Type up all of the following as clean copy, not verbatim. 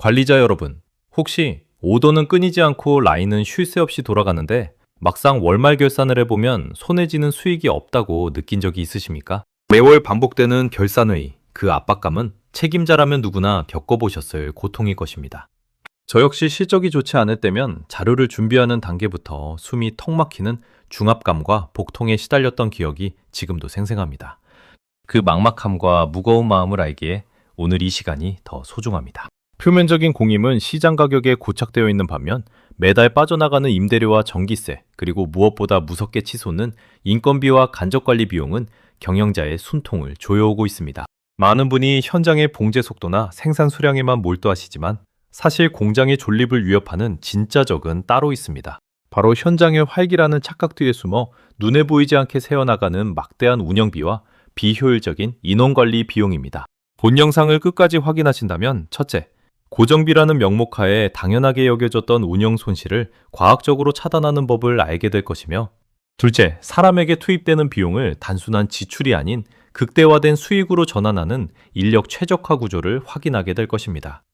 관리자 여러분, 혹시 오더는 끊이지 않고 라인은 쉴 새 없이 돌아가는데 막상 월말 결산을 해보면 손에 쥐는 수익이 없다고 느낀 적이 있으십니까? 매월 반복되는 결산회의, 그 압박감은 책임자라면 누구나 겪어보셨을 고통일 것입니다. 저 역시 실적이 좋지 않을 때면 자료를 준비하는 단계부터 숨이 턱 막히는 중압감과 복통에 시달렸던 기억이 지금도 생생합니다. 그 막막함과 무거운 마음을 알기에 오늘 이 시간이 더 소중합니다. 표면적인 공임은 시장 가격에 고착되어 있는 반면 매달 빠져나가는 임대료와 전기세, 그리고 무엇보다 무섭게 치솟는 인건비와 간접관리 비용은 경영자의 숨통을 조여오고 있습니다. 많은 분이 현장의 봉제 속도나 생산 수량에만 몰두하시지만 사실 공장의 존립을 위협하는 진짜 적은 따로 있습니다. 바로 현장의 활기라는 착각 뒤에 숨어 눈에 보이지 않게 새어나가는 막대한 운영비와 비효율적인 인원관리 비용입니다. 본 영상을 끝까지 확인하신다면 첫째, 고정비라는 명목하에 당연하게 여겨졌던 운영 손실을 과학적으로 차단하는 법을 알게 될 것이며, 둘째, 사람에게 투입되는 비용을 단순한 지출이 아닌 극대화된 수익으로 전환하는 인력 최적화 구조를 확인하게 될 것입니다.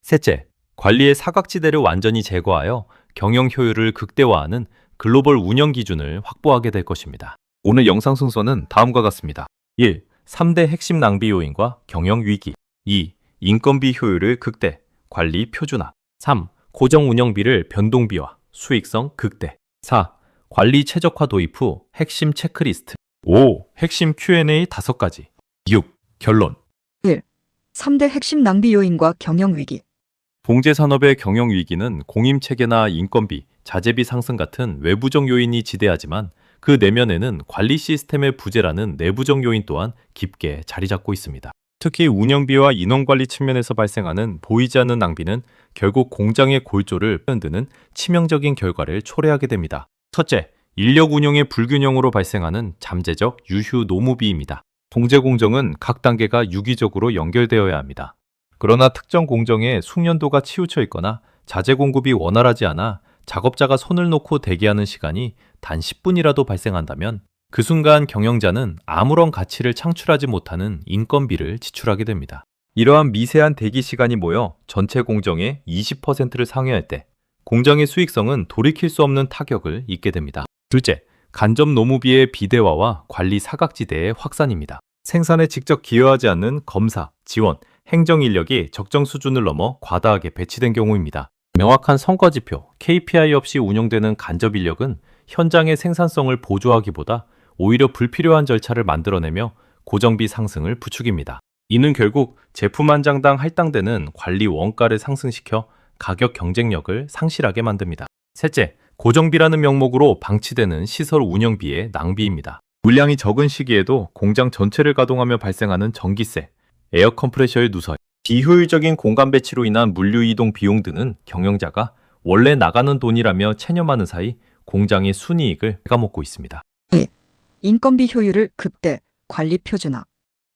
셋째, 관리의 사각지대를 완전히 제거하여 경영 효율을 극대화하는 글로벌 운영 기준을 확보하게 될 것입니다. 오늘 영상 순서는 다음과 같습니다. 1. 3대 핵심 낭비 요인과 경영 위기. 2. 인건비 효율을 극대, 관리 표준화. 3. 고정 운영비를 변동비화, 수익성 극대. 4. 관리 최적화 도입 후 핵심 체크리스트. 5. 핵심 Q&A 5가지. 6. 결론. 1. 3대 핵심 낭비 요인과 경영 위기. 봉제 산업의 경영 위기는 공임 체계나 인건비, 자재비 상승 같은 외부적 요인이 지대하지만 그 내면에는 관리 시스템의 부재라는 내부적 요인 또한 깊게 자리 잡고 있습니다. 특히 운영비와 인원관리 측면에서 발생하는 보이지 않는 낭비는 결국 공장의 골조를 흔드는 치명적인 결과를 초래하게 됩니다. 첫째, 인력 운용의 불균형으로 발생하는 잠재적 유휴 노무비입니다. 봉제 공정은 각 단계가 유기적으로 연결되어야 합니다. 그러나 특정 공정에 숙련도가 치우쳐 있거나 자재 공급이 원활하지 않아 작업자가 손을 놓고 대기하는 시간이 단 10분이라도 발생한다면 그 순간 경영자는 아무런 가치를 창출하지 못하는 인건비를 지출하게 됩니다. 이러한 미세한 대기 시간이 모여 전체 공정의 20%를 상회할 때 공장의 수익성은 돌이킬 수 없는 타격을 입게 됩니다. 둘째, 간접 노무비의 비대화와 관리 사각지대의 확산입니다. 생산에 직접 기여하지 않는 검사, 지원, 행정 인력이 적정 수준을 넘어 과다하게 배치된 경우입니다. 명확한 성과지표, KPI 없이 운영되는 간접 인력은 현장의 생산성을 보조하기보다 오히려 불필요한 절차를 만들어내며 고정비 상승을 부추깁니다. 이는 결국 제품 한 장당 할당되는 관리 원가를 상승시켜 가격 경쟁력을 상실하게 만듭니다. 셋째, 고정비라는 명목으로 방치되는 시설 운영비의 낭비입니다. 물량이 적은 시기에도 공장 전체를 가동하며 발생하는 전기세, 에어 컴프레셔의 누설, 비효율적인 공간 배치로 인한 물류 이동 비용 등은 경영자가 원래 나가는 돈이라며 체념하는 사이 공장의 순이익을 갉아먹고 있습니다. 2. 인건비 효율을 극대, 관리 표준화.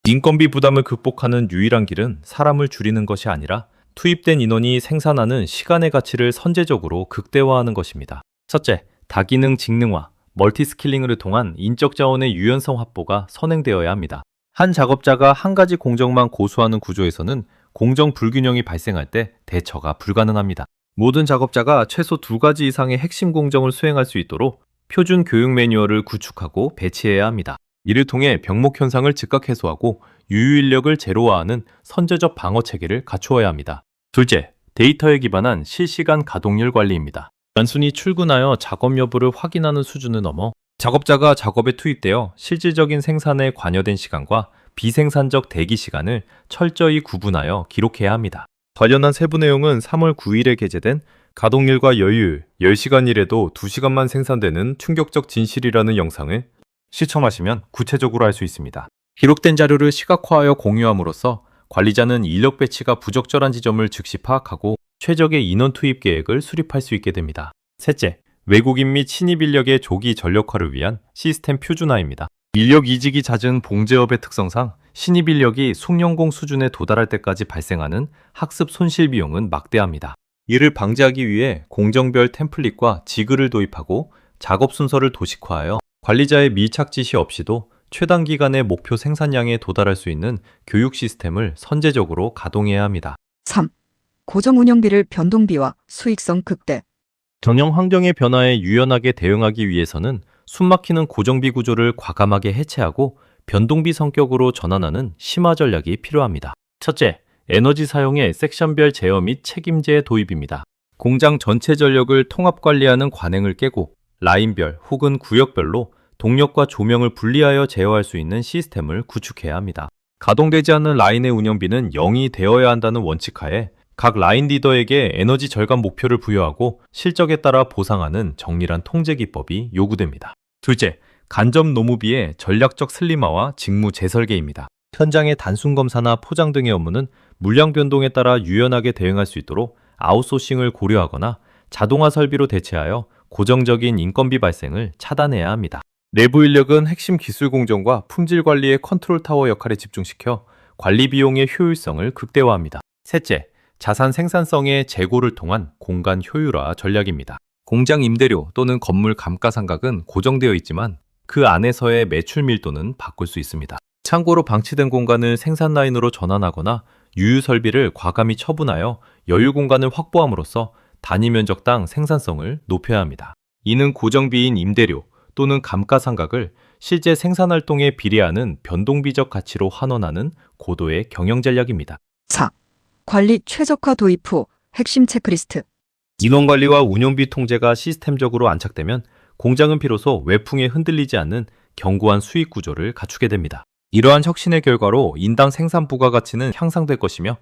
인건비 부담을 극복하는 유일한 길은 사람을 줄이는 것이 아니라 투입된 인원이 생산하는 시간의 가치를 선제적으로 극대화하는 것입니다. 첫째, 다기능 직능화, 멀티스킬링을 통한 인적 자원의 유연성 확보가 선행되어야 합니다. 한 작업자가 한 가지 공정만 고수하는 구조에서는 공정 불균형이 발생할 때 대처가 불가능합니다. 모든 작업자가 최소 2가지 이상의 핵심 공정을 수행할 수 있도록 표준 교육 매뉴얼을 구축하고 배치해야 합니다. 이를 통해 병목 현상을 즉각 해소하고 유유 인력을 제로화하는 선제적 방어 체계를 갖추어야 합니다. 둘째, 데이터에 기반한 실시간 가동률 관리입니다. 단순히 출근하여 작업 여부를 확인하는 수준을 넘어 작업자가 작업에 투입되어 실질적인 생산에 관여된 시간과 비생산적 대기 시간을 철저히 구분하여 기록해야 합니다. 관련한 세부 내용은 3월 9일에 게재된 가동률과 여유율, 10시간 일에도 2시간만 생산되는 충격적 진실이라는 영상을 시청하시면 구체적으로 알 수 있습니다. 기록된 자료를 시각화하여 공유함으로써 관리자는 인력 배치가 부적절한 지점을 즉시 파악하고 최적의 인원 투입 계획을 수립할 수 있게 됩니다. 셋째, 외국인 및 신입 인력의 조기 전력화를 위한 시스템 표준화입니다. 인력 이직이 잦은 봉제업의 특성상 신입 인력이 숙련공 수준에 도달할 때까지 발생하는 학습 손실 비용은 막대합니다. 이를 방지하기 위해 공정별 템플릿과 지그를 도입하고 작업 순서를 도식화하여 관리자의 밀착 지시 없이도 최단 기간의 목표 생산량에 도달할 수 있는 교육 시스템을 선제적으로 가동해야 합니다. 3. 고정 운영비를 변동비와 수익성 극대. 경영 환경의 변화에 유연하게 대응하기 위해서는 숨막히는 고정비 구조를 과감하게 해체하고 변동비 성격으로 전환하는 심화 전략이 필요합니다. 첫째, 에너지 사용의 섹션별 제어 및 책임제 도입입니다. 공장 전체 전력을 통합 관리하는 관행을 깨고 라인별 혹은 구역별로 동력과 조명을 분리하여 제어할 수 있는 시스템을 구축해야 합니다. 가동되지 않는 라인의 운영비는 0이 되어야 한다는 원칙하에 각 라인 리더에게 에너지 절감 목표를 부여하고 실적에 따라 보상하는 정밀한 통제 기법이 요구됩니다. 둘째, 간접 노무비의 전략적 슬림화와 직무 재설계입니다. 현장의 단순 검사나 포장 등의 업무는 물량 변동에 따라 유연하게 대응할 수 있도록 아웃소싱을 고려하거나 자동화 설비로 대체하여 고정적인 인건비 발생을 차단해야 합니다. 내부 인력은 핵심 기술 공정과 품질 관리의 컨트롤 타워 역할에 집중시켜 관리 비용의 효율성을 극대화합니다. 셋째, 자산 생산성의 재고를 통한 공간 효율화 전략입니다. 공장 임대료 또는 건물 감가상각은 고정되어 있지만 그 안에서의 매출 밀도는 바꿀 수 있습니다. 참고로 방치된 공간을 생산 라인으로 전환하거나 유유 설비를 과감히 처분하여 여유 공간을 확보함으로써 단위 면적당 생산성을 높여야 합니다. 이는 고정비인 임대료 또는 감가상각을 실제 생산 활동에 비례하는 변동비적 가치로 환원하는 고도의 경영 전략입니다. 4. 관리 최적화 도입 후 핵심 체크리스트. 인원관리와 운영비 통제가 시스템적으로 안착되면 공장은 비로소 외풍에 흔들리지 않는 견고한 수익 구조를 갖추게 됩니다. 이러한 혁신의 결과로 인당 생산 부가가치는 향상될 것이며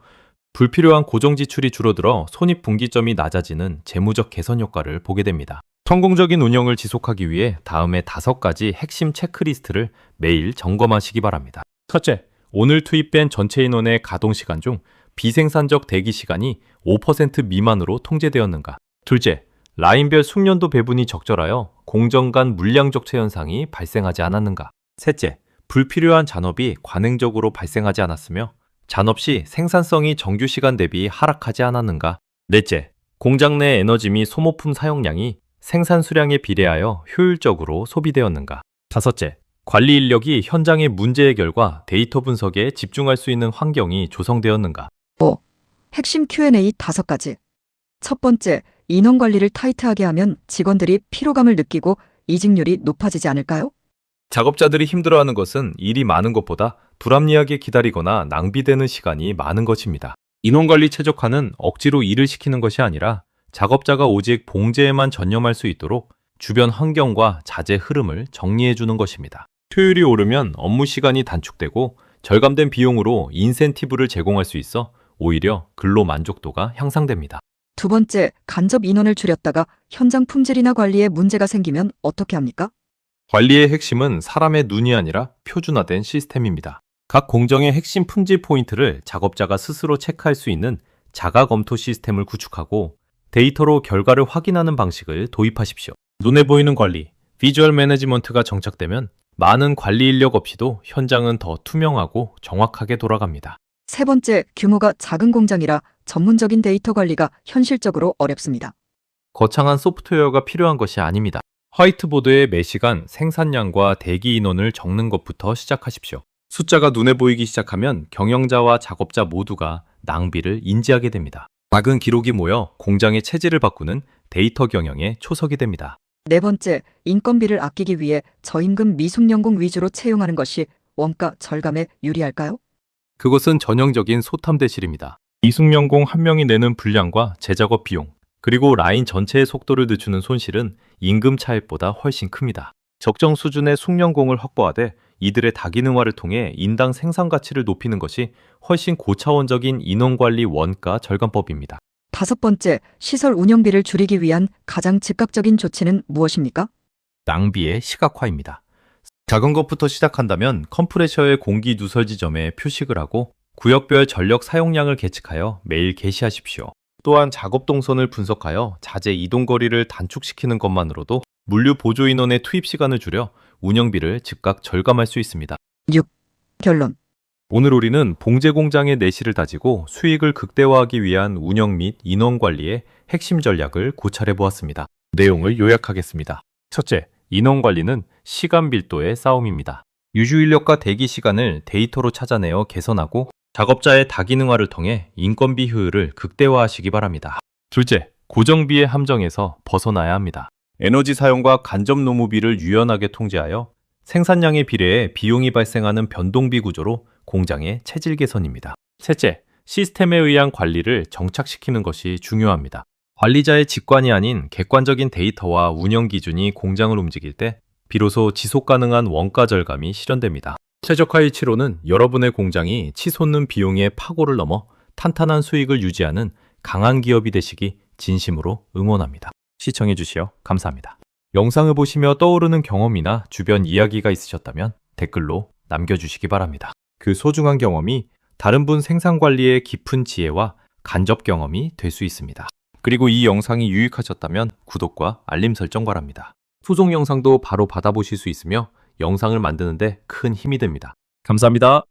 불필요한 고정 지출이 줄어들어 손익분기점이 낮아지는 재무적 개선 효과를 보게 됩니다. 성공적인 운영을 지속하기 위해 다음의 5가지 핵심 체크리스트를 매일 점검하시기 바랍니다. 첫째, 오늘 투입된 전체 인원의 가동 시간 중 비생산적 대기 시간이 5% 미만으로 통제되었는가? 둘째, 라인별 숙련도 배분이 적절하여 공정 간 물량 적체 현상이 발생하지 않았는가? 셋째, 불필요한 잔업이 관행적으로 발생하지 않았으며 잔업 시 생산성이 정규 시간 대비 하락하지 않았는가? 넷째, 공장 내 에너지 및 소모품 사용량이 생산 수량에 비례하여 효율적으로 소비되었는가? 다섯째, 관리 인력이 현장의 문제 해결과 데이터 분석에 집중할 수 있는 환경이 조성되었는가? 5. 핵심 Q&A 5가지. 첫 번째, 인원 관리를 타이트하게 하면 직원들이 피로감을 느끼고 이직률이 높아지지 않을까요? 작업자들이 힘들어하는 것은 일이 많은 것보다 불합리하게 기다리거나 낭비되는 시간이 많은 것입니다. 인원관리 최적화는 억지로 일을 시키는 것이 아니라 작업자가 오직 봉제에만 전념할 수 있도록 주변 환경과 자재 흐름을 정리해 주는 것입니다. 효율이 오르면 업무 시간이 단축되고 절감된 비용으로 인센티브를 제공할 수 있어 오히려 근로 만족도가 향상됩니다. 두 번째, 간접 인원을 줄였다가 현장 품질이나 관리에 문제가 생기면 어떻게 합니까? 관리의 핵심은 사람의 눈이 아니라 표준화된 시스템입니다. 각 공정의 핵심 품질 포인트를 작업자가 스스로 체크할 수 있는 자가 검토 시스템을 구축하고 데이터로 결과를 확인하는 방식을 도입하십시오. 눈에 보이는 관리, 비주얼 매니지먼트가 정착되면 많은 관리 인력 없이도 현장은 더 투명하고 정확하게 돌아갑니다. 세 번째, 규모가 작은 공장이라 전문적인 데이터 관리가 현실적으로 어렵습니다. 거창한 소프트웨어가 필요한 것이 아닙니다. 화이트보드에 매시간 생산량과 대기 인원을 적는 것부터 시작하십시오. 숫자가 눈에 보이기 시작하면 경영자와 작업자 모두가 낭비를 인지하게 됩니다. 작은 기록이 모여 공장의 체질을 바꾸는 데이터 경영의 초석이 됩니다. 네 번째, 인건비를 아끼기 위해 저임금 미숙연공 위주로 채용하는 것이 원가 절감에 유리할까요? 그것은 전형적인 소탐대실입니다. 이숙연공 한 명이 내는 분량과 제작업 비용, 그리고 라인 전체의 속도를 늦추는 손실은 임금 차익보다 훨씬 큽니다. 적정 수준의 숙련공을 확보하되 이들의 다기능화를 통해 인당 생산 가치를 높이는 것이 훨씬 고차원적인 인원관리 원가 절감법입니다. 다섯 번째, 시설 운영비를 줄이기 위한 가장 즉각적인 조치는 무엇입니까? 낭비의 시각화입니다. 작은 것부터 시작한다면 컴프레셔의 공기 누설 지점에 표식을 하고 구역별 전력 사용량을 계측하여 매일 게시하십시오. 또한 작업 동선을 분석하여 자재 이동 거리를 단축시키는 것만으로도 물류 보조 인원의 투입 시간을 줄여 운영비를 즉각 절감할 수 있습니다. 6. 결론. 오늘 우리는 봉제 공장의 내실을 다지고 수익을 극대화하기 위한 운영 및 인원 관리의 핵심 전략을 고찰해 보았습니다. 내용을 요약하겠습니다. 첫째, 인원 관리는 시간 밀도의 싸움입니다. 유주 인력과 대기 시간을 데이터로 찾아내어 개선하고 작업자의 다기능화를 통해 인건비 효율을 극대화하시기 바랍니다. 둘째, 고정비의 함정에서 벗어나야 합니다. 에너지 사용과 간접 노무비를 유연하게 통제하여 생산량에 비례해 비용이 발생하는 변동비 구조로 공장의 체질 개선입니다. 셋째, 시스템에 의한 관리를 정착시키는 것이 중요합니다. 관리자의 직관이 아닌 객관적인 데이터와 운영 기준이 공장을 움직일 때 비로소 지속 가능한 원가 절감이 실현됩니다. 최적화의 치료는 여러분의 공장이 치솟는 비용의 파고를 넘어 탄탄한 수익을 유지하는 강한 기업이 되시기 진심으로 응원합니다. 시청해주시어 감사합니다. 영상을 보시며 떠오르는 경험이나 주변 이야기가 있으셨다면 댓글로 남겨주시기 바랍니다. 그 소중한 경험이 다른 분 생산 관리의 깊은 지혜와 간접 경험이 될 수 있습니다. 그리고 이 영상이 유익하셨다면 구독과 알림 설정 바랍니다. 후속 영상도 바로 받아보실 수 있으며 영상을 만드는데 큰 힘이 됩니다. 감사합니다.